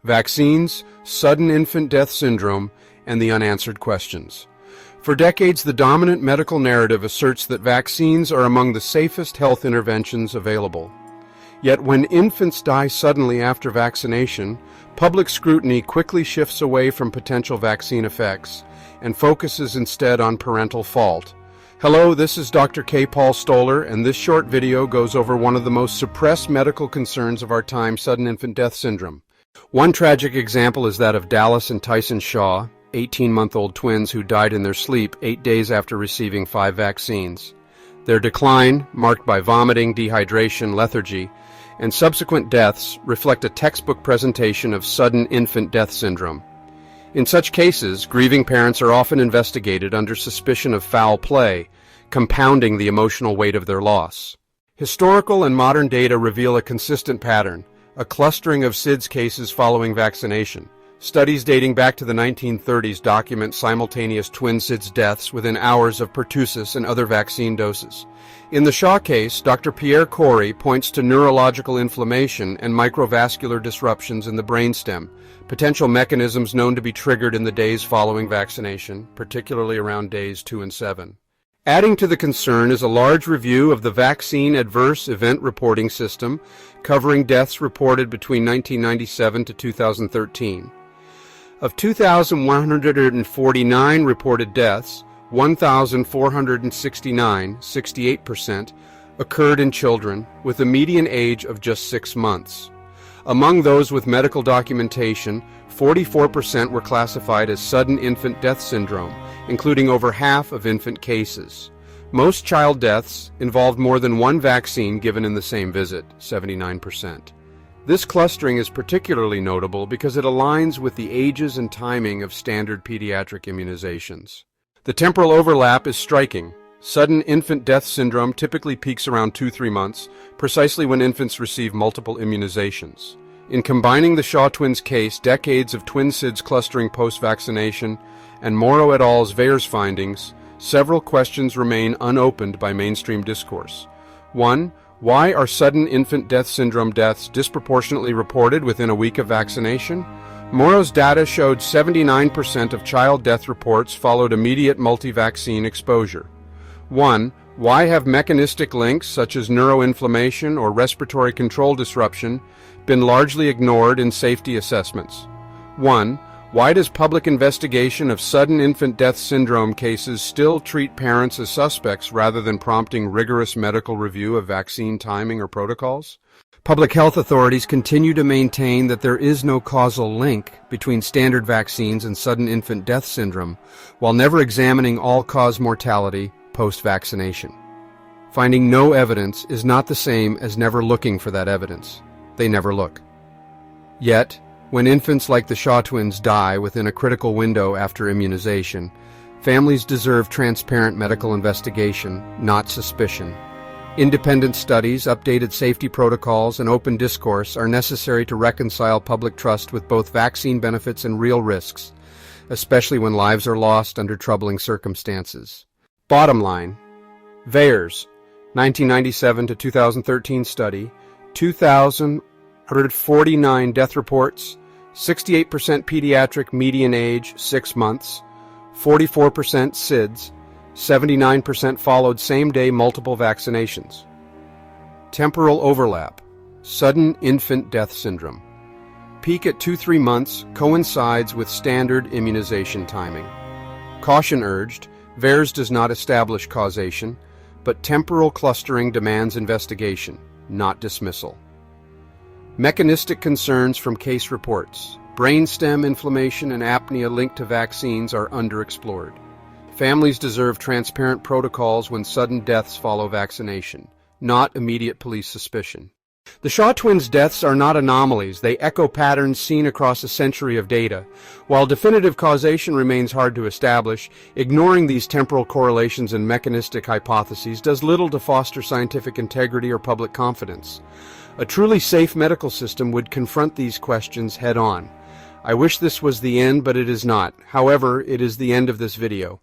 vaccines, sudden infant death syndrome, and the unanswered questions. For decades, the dominant medical narrative asserts that vaccines are among the safest health interventions available. Yet when infants die suddenly after vaccination, public scrutiny quickly shifts away from potential vaccine effects and focuses instead on parental fault. Hello, this is Dr. K. Paul Stoller, and this short video goes over one of the most suppressed medical concerns of our time, sudden infant death syndrome. One tragic example is that of Dallas and Tyson Shaw, 18-month-old twins who died in their sleep 8 days after receiving 5 vaccines. Their decline, marked by vomiting, dehydration, lethargy, and subsequent deaths, reflect a textbook presentation of sudden infant death syndrome. In such cases, grieving parents are often investigated under suspicion of foul play, compounding the emotional weight of their loss. Historical and modern data reveal a consistent pattern, a clustering of SIDS cases following vaccination. Studies dating back to the 1930s document simultaneous twin SIDS deaths within hours of pertussis and other vaccine doses. In the Shaw case, Dr. Pierre Corey points to neurological inflammation and microvascular disruptions in the brainstem, potential mechanisms known to be triggered in the days following vaccination, particularly around days 2 and 7. Adding to the concern is a large review of the Vaccine Adverse Event Reporting System, covering deaths reported between 1997 to 2013. Of 2,149 reported deaths, 1,469, 68%, occurred in children with a median age of just 6 months. Among those with medical documentation, 44% were classified as sudden infant death syndrome, including over half of infant cases. Most child deaths involved more than one vaccine given in the same visit, 79%. This clustering is particularly notable because it aligns with the ages and timing of standard pediatric immunizations. The temporal overlap is striking. Sudden infant death syndrome typically peaks around 2-3 months, precisely when infants receive multiple immunizations. In combining the Shaw twins case, decades of twin SIDS clustering post-vaccination, and Morrow et al.'s VAERS findings, several questions remain unopened by mainstream discourse. 1. Why are sudden infant death syndrome deaths disproportionately reported within a week of vaccination? Morrow's data showed 79% of child death reports followed immediate multi-vaccine exposure. 1. Why have mechanistic links such as neuroinflammation or respiratory control disruption been largely ignored in safety assessments? 1. Why does public investigation of sudden infant death syndrome cases still treat parents as suspects rather than prompting rigorous medical review of vaccine timing or protocols? Public health authorities continue to maintain that there is no causal link between standard vaccines and sudden infant death syndrome, while never examining all-cause mortality post-vaccination. Finding no evidence is not the same as never looking for that evidence. They never look. Yet, when infants like the Shaw twins die within a critical window after immunization, families deserve transparent medical investigation, not suspicion. Independent studies, updated safety protocols, and open discourse are necessary to reconcile public trust with both vaccine benefits and real risks, especially when lives are lost under troubling circumstances. Bottom line, VAERS, 1997 to 2013 study, 2,149 death reports, 68% pediatric median age 6 months, 44% SIDS, 79% followed same-day multiple vaccinations. Temporal overlap, sudden infant death syndrome. Peak at 2-3 months coincides with standard immunization timing. Caution urged, VAERS does not establish causation, but temporal clustering demands investigation, not dismissal. Mechanistic concerns from case reports. Brainstem inflammation and apnea linked to vaccines are underexplored. Families deserve transparent protocols when sudden deaths follow vaccination, not immediate police suspicion. The Shaw twins' deaths are not anomalies. They echo patterns seen across a century of data. While definitive causation remains hard to establish, ignoring these temporal correlations and mechanistic hypotheses does little to foster scientific integrity or public confidence. A truly safe medical system would confront these questions head-on. I wish this was the end, but it is not. However, it is the end of this video.